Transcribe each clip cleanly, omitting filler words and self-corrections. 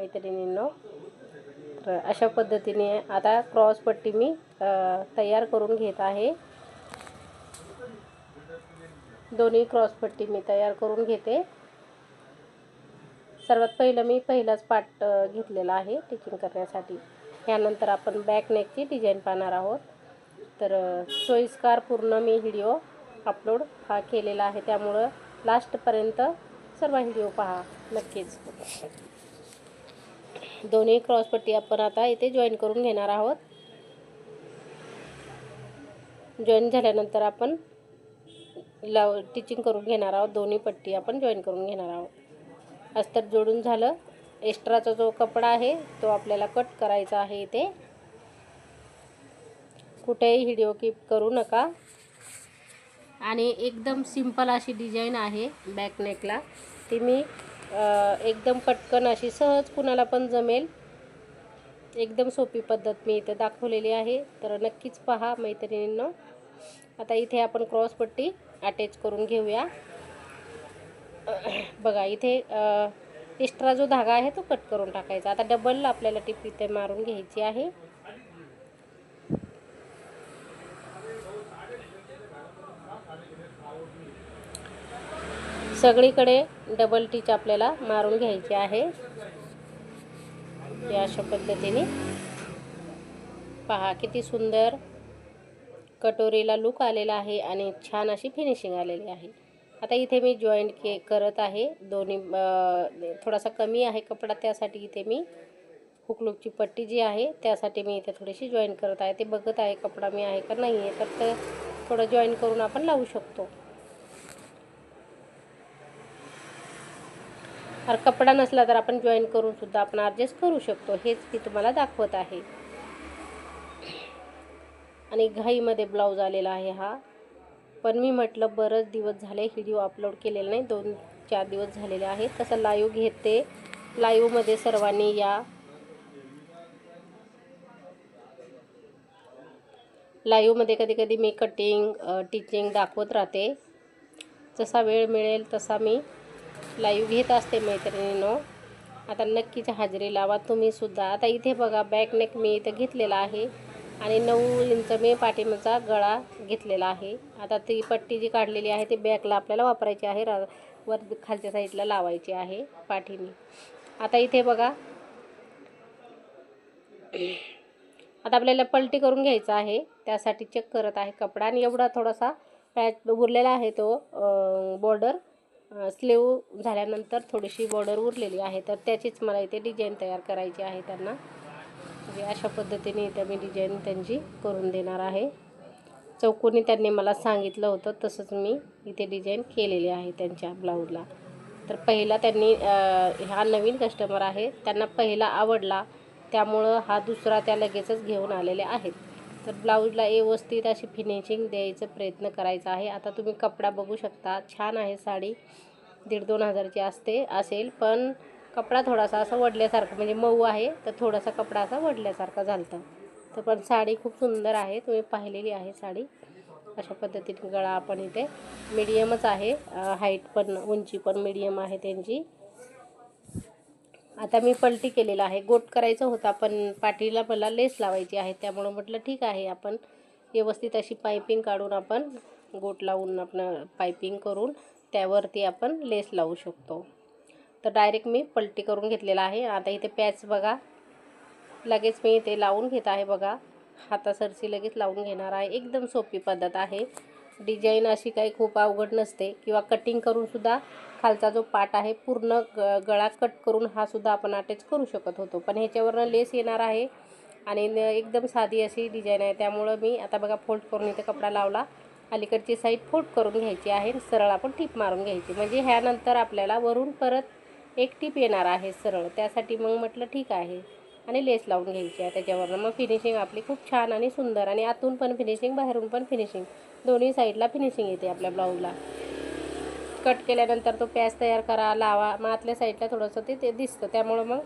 मैत्रिणींनो. तर अशा पद्धतीने आता क्रॉस पट्टी मी तयार करून घेत आहे. दोन्ही क्रॉस पट्टी मी तयार करून घेते. सर्वात पहिलं मी पहिलाच पार्ट घेतलेला आहे टिचिंग करण्यासाठी. यानंतर आपण बॅक नेकची डिझाईन पाहणार आहोत. तर सोयीस्कर पूर्ण मी व्हिडिओ अपलोड हा केलेला आहे, त्यामुळं लास्टपर्यंत सर्व व्हिडिओ पहा नक्कीच. दोन्ही क्रॉस पट्टी आपण आता इथे जॉईन करून घेणार आहोत. जॉईन झाल्यानंतर आपण टिचिंग करून घेणार आहोत. दोन्ही पट्टी आपण जॉईन करून घेणार आहोत. अस्तर जोडून झालं. एक्स्ट्राचा जो कपडा आहे तो आपल्याला कट करायचा आहे. इथे कुठेही व्हिडिओ कीप करू नका. आणि एकदम सिंपल अशी डिझाईन आहे बॅक नेकला. ती मी एकदम पटकन अशी सहज कुणाला पण जमेल एकदम सोपी पद्धत मी इथे दाखवलेली आहे. तर नक्कीच पहा मैत्रिणींनो. आता इथे आपण क्रॉस पट्टी अटॅच करून घेऊया. बघा इथे एक्स्ट्रा जो धागा आहे तो कट करून टाकायचा. आता डबल आपल्याला टिप इथे मारून घ्यायची आहे. सगळीकडे डबल टिच आपल्याला मारून घ्यायची आहे. या अशा पद्धतीने पहा किती सुंदर कटोरीला लुक आलेला आहे आणि छान अशी फिनिशिंग आलेली आहे. आता इथे मी जॉईंट करत आहे. दोन्ही थोडासा कमी आहे कपडा, त्यासाठी इथे मी हुकलूकची पट्टी जी आहे त्यासाठी मी इथे थोडीशी जॉईन करत आहे. ते बघत आहे कपडा मी आहे का नाही आहे, तर थोडं जॉईन करून आपण लावू शकतो. और कपडा नसला तर आपण जॉईन करून सुद्धा आपण ॲडजस्ट करू शकतो. हेच मी तुम्हाला दाखवत आहे. आणि घाईमध्ये ब्लाऊज आलेला आहे हा. पण मी म्हटलं बरेच दिवस झाले व्हिडिओ अपलोड केलेला नाही, 2-4 दिवस झालेले आहेत. तसं लाईव्ह घेते. लाईव्हमध्ये सर्वांनी या. लाईव्हमध्ये कधी कधी मी कटिंग टिचिंग दाखवत राहते. जसा वेळ मिळेल तसा मी लाईव्ह घेत असते मैत्रिणींनो. आता नक्कीच हजेरी लावा तुम्ही सुद्धा. आता इथे बघा बॅक नेक मी इथे घेतलेला आहे आणि 9 इंच मी पाठीमागचा गळा घेतलेला आहे. आता ती पट्टी जी काढलेली आहे ती बॅकला आपल्याला वापरायची आहे, वर खालच्या साईडला लावायची आहे पाठीने. आता इथे बघा आता आपल्याला पलटी करून घ्यायचा आहे, त्यासाठी चेक करत आहे कपडा. आणि एवढा थोडासा पॅच उरलेला आहे तो बॉर्डर स्लीव झाल्यानंतर थोडीशी बॉर्डर उरलेली आहे, तर त्याचीच मला इथे डिझाईन तयार करायची आहे त्यांना. म्हणजे अशा पद्धतीने इथे मी डिझाईन त्यांची करून देणार आहे. चौकोनी त्यांनी मला सांगितलं होतं तसंच मी इथे डिझाईन केलेली आहे त्यांच्या ब्लाऊजला. तर पहिला त्यांनी हा नवीन कस्टमर आहे, त्यांना पहिला आवडला, त्यामुळं हा दुसरा त्या लगेचच घेऊन आलेले आहेत. तर ब्लाऊजला व्यवस्थित अशी फिनिशिंग द्यायचा प्रयत्न करायचा आहे. आता तुम्ही कपडा बघू शकता, छान आहे. साडी 1,500-2 हजारची असेल, पण कपडा थोडासा असा वडल्यासारखा, म्हणजे मऊ आहे तर थोडासा कपडा असा वडल्यासारखा झालता. तर पण साडी खूप सुंदर आहे, तुम्ही पाहिलेली आहे साडी. अशा पद्धतीने गळा आपण इथे मीडियमच आहे, हाईट पण उंची पण मीडियम आहे त्यांची. आता मी पलटी केलेला आहे. गोट करायचं होता पण पाठीला मला लेस लावायची आहे, त्यामुळं म्हटलं ठीक आहे आपण व्यवस्थित अशी पायपिंग काढून आपण गोट लावून आपण पायपिंग करून त्यावरती आपण लेस लावू शकतो. तर डायरेक्ट मी पलटी करून घेतलेला आहे. आता इथे पॅच बघा लगेच मी इथे लावून घेत आहे. बघा हातासरशी लगेच लावून घेणार आहे. एकदम सोपी पद्धत आहे. डिझाईन अशी काही खूप अवघड नसते. किंवा कटिंग करून सुद्धा खालचा जो पार्ट आहे पूर्ण गळा कट करून हा सुद्धा आपण अटॅच करू शकत होतो, पण ह्याच्यावरनं लेस येणार आहे आणि एकदम साधी अशी डिझाईन आहे. त्यामुळं मी आता बघा फोल्ड करून इथे कपडा लावला, अलीकडची साईड फोल्ड करून घ्यायची आहे, सरळ आपण टिप मारून घ्यायची. म्हणजे ह्यानंतर आपल्याला वरून परत एक टिप येणार आहे सरळ, त्यासाठी मग म्हटलं ठीक आहे आणि लेस लावून घ्यायची आहे त्याच्यावरनं. मग फिनिशिंग आपली खूप छान आणि सुंदर, आणि आतून पण फिनिशिंग बाहेरून पण फिनिशिंग, दोन्ही साईडला फिनिशिंग येते आपल्या ब्लाऊजला. कट केल्यानंतर तो पॅच तयार करा, लावा, मग आतल्या साईडला थोडंसं ते दिसतं, त्यामुळं मग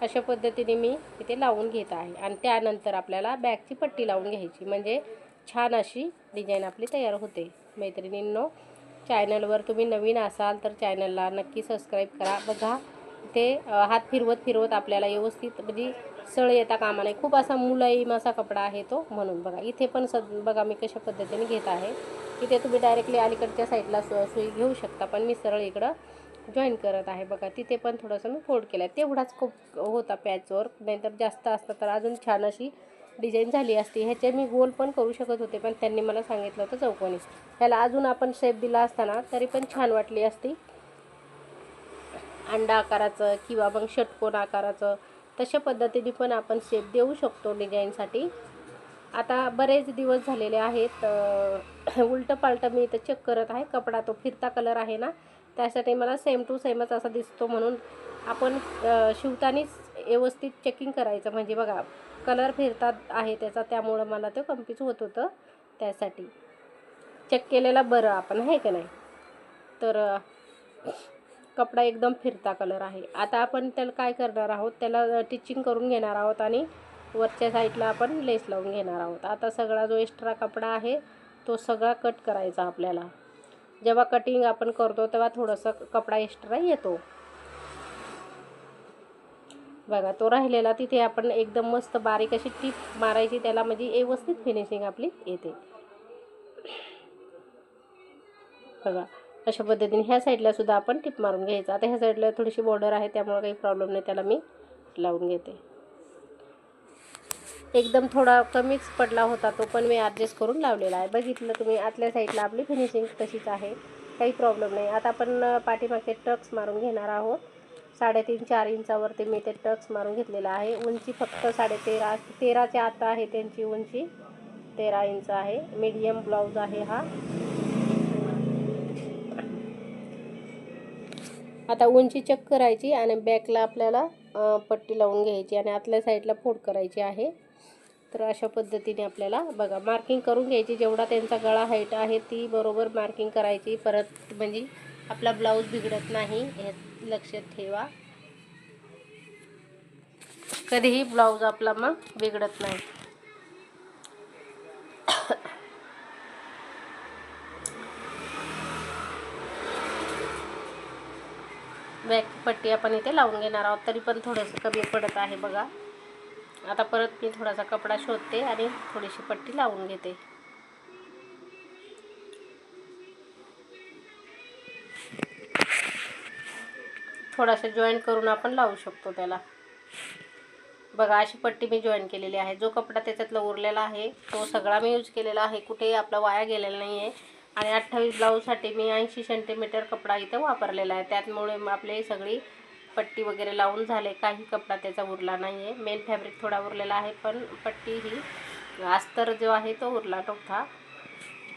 अशा पद्धतीने मी इथे लावून घेत आहे. आणि त्यानंतर आपल्याला बॅकची पट्टी लावून घ्यायची, म्हणजे छान अशी डिझाईन आपली तयार होते. मैत्रिणींनो, चॅनलवर तुम्ही नवीन असाल तर चॅनलला नक्की सबस्क्राईब करा. बघा ते हात फिरवत फिरवत आपल्याला व्यवस्थित म्हणजे सळ येता कामा नये. खूप असा मुलायम असा कपडा आहे तो, म्हणून बघा इथे पण बघा मी कशा पद्धतीने घेत आहे. इथे तुम्ही डायरेक्टली अलीकडच्या साईडला सुई घेऊ शकता, पण मी सरळ इकडं जॉईन करत आहे. बघा तिथे पण थोडंसं मी फोल्ड केलं आहे. तेवढाच खूप होता पॅचवर्क, नाहीतर जास्त असतं तर अजून छान अशी डिझाईन झाली असती. ह्याचे मी गोल पण करू शकत होते, पण त्यांनी मला सांगितलं होतं चौकोनी. ह्याला अजून आपण शेप दिला असताना तरी पण छान वाटली असती, अंडा आकाराचं किंवा मग षटकोन आकाराचं. तशा पद्धतीने पण आपण शेप देऊ शकतो डिझाईनसाठी. आता बरेच दिवस झालेले आहेत, उलटं पालटं मी इथं चेक करत आहे. कपडा तो फिरता कलर आहे ना, त्यासाठी मला सेम टू सेमच असा दिसतो, म्हणून आपण शिवतानीच व्यवस्थित चेकिंग करायचं. म्हणजे बघा कलर फिरतात आहे त्याचा, त्यामुळं मला ते कन्फ्यूज होत होतं. त्यासाठी चेक केलेला बरं आपण, आहे का नाही. तर कपडा एकदम फिरता कलर आहे. आता आपण त्याला काय करणार आहोत, त्याला टिचिंग करून घेणार आहोत आणि वरच्या साईडला आपण लेस लावून घेणार आहोत. आता सगळा जो एक्स्ट्रा कपडा आहे तो सगळा कट करायचा आपल्याला. जेव्हा कटिंग आपण करतो तेव्हा थोडंसं कपडा एक्स्ट्रा येतो. बघा तो राहिलेला तिथे आपण एकदम मस्त बारीक अशी टीप मारायची त्याला, म्हणजे व्यवस्थित फिनिशिंग आपली येते. बघा अशा पद्धतीने ह्या साईडला सुद्धा आपण टिप मारून घ्यायचं. आता ह्या साईडला थोडीशी बॉर्डर आहे त्यामुळे काही प्रॉब्लेम नाही, त्याला मी लावून घेते. एकदम थोडा कमीच पडला होता तो, पण मी ॲडजस्ट करून लावलेला आहे. बघितलं तुम्ही आतल्या साईडला आपली फिनिशिंग तशीच आहे, काही प्रॉब्लेम नाही. आता आपण पाठीमागे टक्स मारून घेणार आहोत. 3.5-4 इंचावरती मी ते टक्स मारून घेतलेला आहे. उंची फक्त 13.5च्या आत आहे त्यांची उंची, 13 इंच आहे. मीडियम ब्लाऊज आहे हा. आता उंची चेक करायची आणि बॅकला आपल्याला पट्टी लावून घ्यायची आणि आतल्या साईडला फोल्ड करायची आहे. तर अशा पद्धतीने आपल्याला बघा मार्किंग करून घ्यायची. जेवढा त्यांचा गळा हाईट आहे ती बरोबर मार्किंग करायची, परत म्हणजे आपला ब्लाऊज बिघडत नाही हे लक्षात ठेवा. कधीही ब्लाऊज आपला मग बिघडत नाही. बॅक पट्टी आपण इथे लावून घेणार आहोत, तरी पण थोडंसं कमी पडत आहे बघा. आता परत मी थोडासा कपडा शोधते आणि थोडीशी पट्टी लावून घेते. थोडासा जॉईन करून आपण लावू शकतो त्याला. बघा अशी पट्टी मी जॉईन केलेली आहे. जो कपडा त्याच्यातला उरलेला आहे तो सगळा मी यूज केलेला आहे, कुठेही आपला वाया गेलेला नाही आहे. आणि 28 ब्लाऊजसाठी मी 80 सेंटीमीटर कपडा इथं वापरलेला आहे. त्यामुळे आपली सगळी पट्टी वगैरे लावून झाले, काही कपडा त्याचा उरला नाही आहे. मेन फॅब्रिक थोडा उरलेला आहे, पण पट्टी ही अस्तर जो आहे तो उरला नव्हता.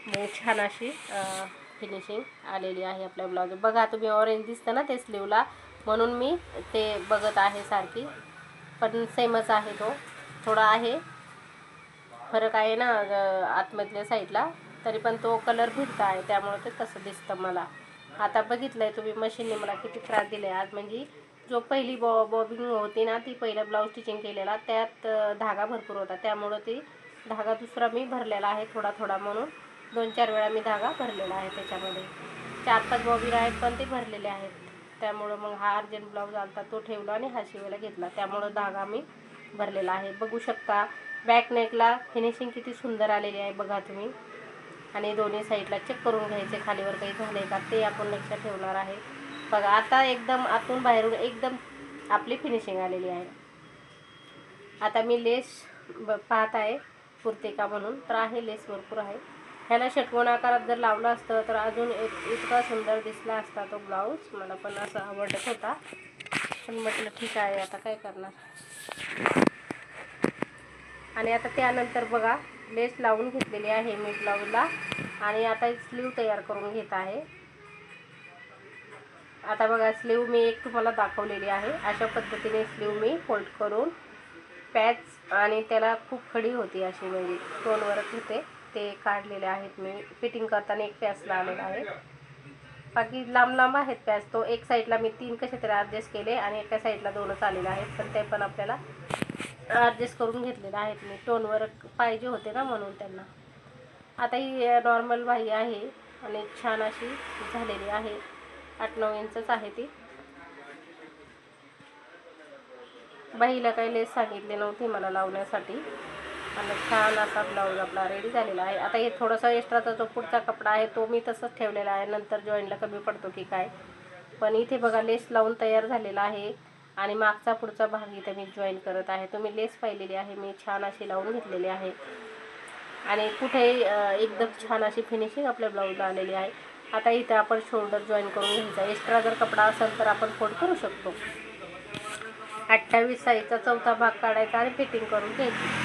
मग छान अशी फिनिशिंग आलेली आहे आपल्या ब्लाऊज. बघा तुम्ही ऑरेंज दिसतं ना ते स्लीवला, म्हणून मी ते बघत आहे सारखी, पण सेमच आहे. तो थोडा आहे फरक आहे ना आतमधल्या साईडला, तरी पण तो कलर फिरता आहे त्यामुळे ते तसं दिसतं मला. आता बघितलं आहे तुम्ही मशीनने मला किती त्रास दिले आज. म्हणजे जो पहिली बॉबिंग होती ना, ती पहिला ब्लाऊज स्टिचिंग केलेला त्यात धागा भरपूर होता, त्यामुळं ती धागा दुसरा मी भरलेला आहे थोडा थोडा, म्हणून 2-4 वेळा मी धागा भरलेला आहे. त्याच्यामध्ये 4-5 बॉबिन आहेत पण ते भरलेले आहेत. त्यामुळं मग हा अर्जंट ब्लाऊज आलता तो ठेवला आणि हा शिवायला घेतला, त्यामुळं धागा मी भरलेला आहे. बघू शकता बॅक नेकला फिनिशिंग किती सुंदर आलेली आहे बघा तुम्ही. आणि दोन्ही साईडला चेक करून घ्यायचे खालीवर काही झाले का ते आपण लक्षात ठेवणार आहे. बघा आता एकदम आतून बाहेरून एकदम आपली फिनिशिंग आलेली आहे. आता मी लेस पाहत आहे पुरते का म्हणून, तर आहे लेस भरपूर आहे. ह्याला षटकोन आकारात जर लावलं असतं तर अजून इतका सुंदर दिसला असता तो ब्लाऊज. मला पण असं आवडत होता, पण म्हटलं ठीक आहे आता काय करणार. आणि आता त्यानंतर बघा लेस लावून घेतलेली आहे मी ब्लाऊजला, आणि आता स्लीव तयार करून घेत आहे. आता बघा स्लीव मी एक तुम्हाला दाखवलेली आहे. अशा पद्धतीने स्लीव मी फोल्ड करून पॅच, आणि त्याला खूप खडी होती अशी, म्हणजे स्टोनवर्क होते ते काढलेले आहेत मी. फिटिंग करताना एक पॅच लावलेला आहे, बाकी लांब लांब आहेत पॅच. तो एक साईडला मी 3 कसे तरी ॲडजस्ट केले आणि एका साईडला 2च आलेले आहेत, पण ते पण आपल्याला ॲडजस्ट करून घेतलेले आहेत मी. स्टोनवर्क पाहिजे होते ना म्हणून त्यांना. आता ही नॉर्मल बाही आहे आणि छान अशी झालेली आहे. 8-9 इंचच आहे ती. बाईला काही लेस सांगितली नव्हती मला लावण्यासाठी. आणि छान असा ब्लाऊज आपला रेडी झालेला आहे. आता हे थोडंसं एक्स्ट्राचा जो पुढचा कपडा आहे तो मी तसंच ठेवलेला आहे, नंतर जॉईनला कमी पडतो की काय. पण इथे बघा लेस लावून तयार झालेला आहे आणि मागचा पुढचा भाग इथे मी जॉईन करत आहे. तुम्ही लेस पाहिलेली आहे, मी छान अशी लावून घेतलेली आहे आणि कुठे एकदम छान अशी फिनिशिंग आपल्या ब्लाऊजला आलेली आहे. आता इथे आपण शोल्डर जॉईन करून घ्यायचा. एक्स्ट्रा जर कपडा असेल तर आपण फोल्ड करू शकतो. 28 साईजचा चौथा भाग काढायचा आणि फिटिंग करून घ्यायची.